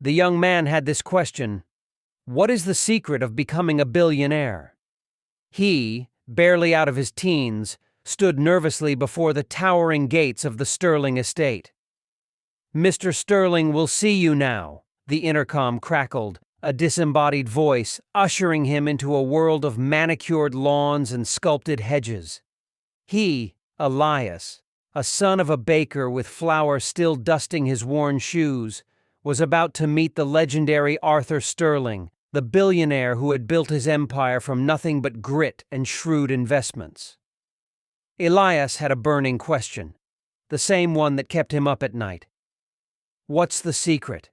The young man had this question: what is the secret of becoming a billionaire? He, barely out of his teens, stood nervously before the towering gates of the Sterling estate. "Mr. Sterling will see you now," the intercom crackled, a disembodied voice ushering him into a world of manicured lawns and sculpted hedges. He, Elias, a son of a baker with flour still dusting his worn shoes, was about to meet the legendary Arthur Sterling, the billionaire who had built his empire from nothing but grit and shrewd investments. Elias had a burning question, the same one that kept him up at night. What's the secret?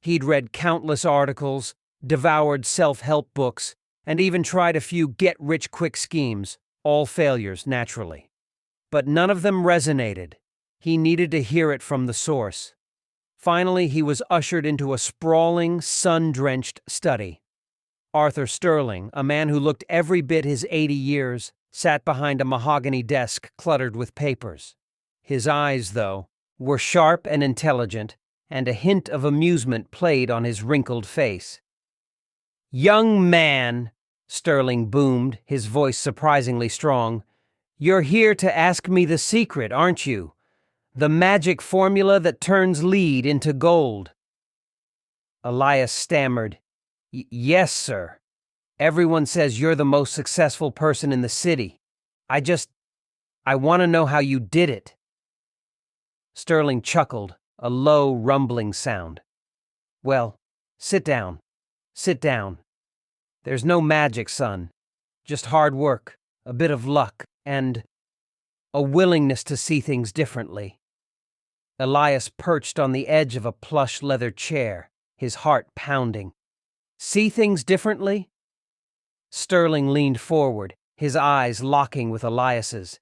He'd read countless articles, devoured self-help books, and even tried a few get-rich-quick schemes, all failures, naturally. But none of them resonated. He needed to hear it from the source. Finally, he was ushered into a sprawling, sun-drenched study. Arthur Sterling, a man who looked every bit his 80 years, sat behind a mahogany desk cluttered with papers. His eyes, though, were sharp and intelligent, and a hint of amusement played on his wrinkled face. "Young man," Sterling boomed, his voice surprisingly strong, "you're here to ask me the secret, aren't you? The magic formula that turns lead into gold." Elias stammered, "Yes, sir. Everyone says you're the most successful person in the city. I want to know how you did it." Sterling chuckled, a low, rumbling sound. "Well, sit down. Sit down. There's no magic, son. Just hard work, a bit of luck, and a willingness to see things differently." Elias perched on the edge of a plush leather chair, his heart pounding. "See things differently?" Sterling leaned forward, his eyes locking with Elias's.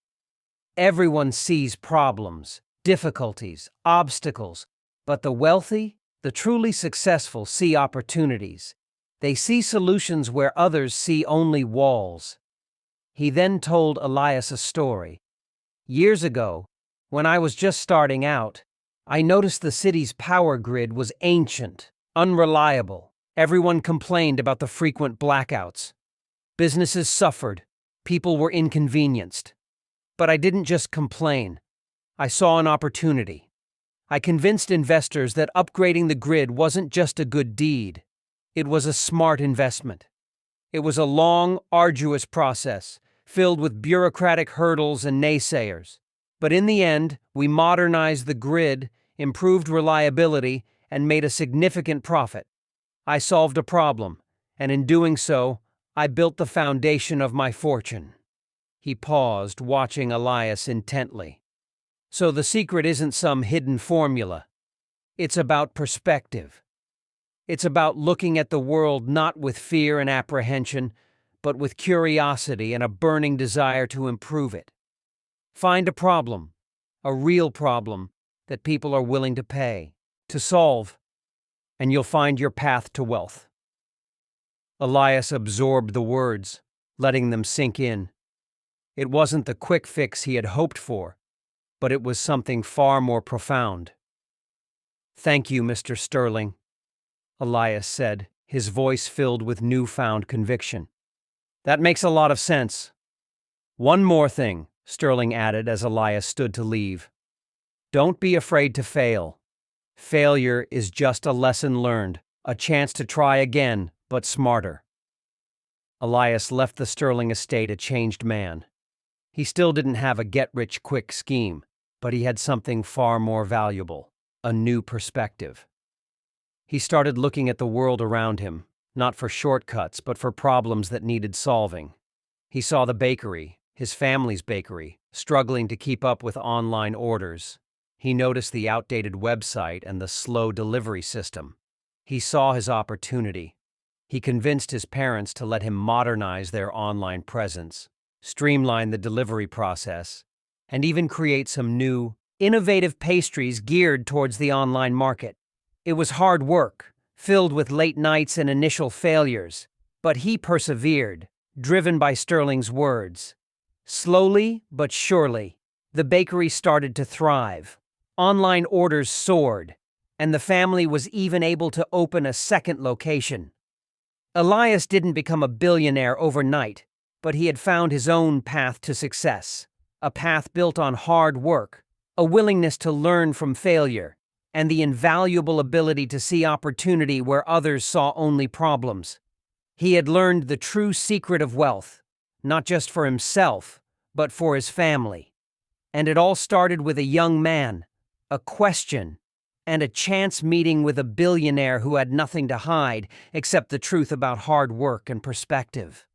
"Everyone sees problems, difficulties, obstacles, but the wealthy, the truly successful, see opportunities. They see solutions where others see only walls." He then told Elias a story. "Years ago, when I was just starting out, I noticed the city's power grid was ancient, unreliable. Everyone complained about the frequent blackouts. Businesses suffered, people were inconvenienced. But I didn't just complain. I saw an opportunity. I convinced investors that upgrading the grid wasn't just a good deed. It was a smart investment. It was a long, arduous process, filled with bureaucratic hurdles and naysayers. But in the end, we modernized the grid, improved reliability, and made a significant profit. I solved a problem, and in doing so, I built the foundation of my fortune." He paused, watching Elias intently. "So the secret isn't some hidden formula. It's about perspective. It's about looking at the world not with fear and apprehension, but with curiosity and a burning desire to improve it. Find a problem, a real problem, that people are willing to pay, to solve, and you'll find your path to wealth." Elias absorbed the words, letting them sink in. It wasn't the quick fix he had hoped for, but it was something far more profound. "Thank you, Mr. Sterling," Elias said, his voice filled with newfound conviction. "That makes a lot of sense. One more thing," Sterling added as Elias stood to leave. "Don't be afraid to fail. Failure is just a lesson learned, a chance to try again, but smarter." Elias left the Sterling estate a changed man. He still didn't have a get-rich-quick scheme, but he had something far more valuable, a new perspective. He started looking at the world around him, not for shortcuts, but for problems that needed solving. He saw the bakery, his family's bakery, struggling to keep up with online orders. He noticed the outdated website and the slow delivery system. He saw his opportunity. He convinced his parents to let him modernize their online presence, streamline the delivery process, and even create some new, innovative pastries geared towards the online market. It was hard work, filled with late nights and initial failures, but he persevered, driven by Sterling's words. Slowly but surely, the bakery started to thrive. Online orders soared, and the family was even able to open a second location. Elias didn't become a billionaire overnight, but he had found his own path to success, a path built on hard work, a willingness to learn from failure, and the invaluable ability to see opportunity where others saw only problems. He had learned the true secret of wealth, not just for himself, but for his family. And it all started with a young man, a question, and a chance meeting with a billionaire who had nothing to hide except the truth about hard work and perspective.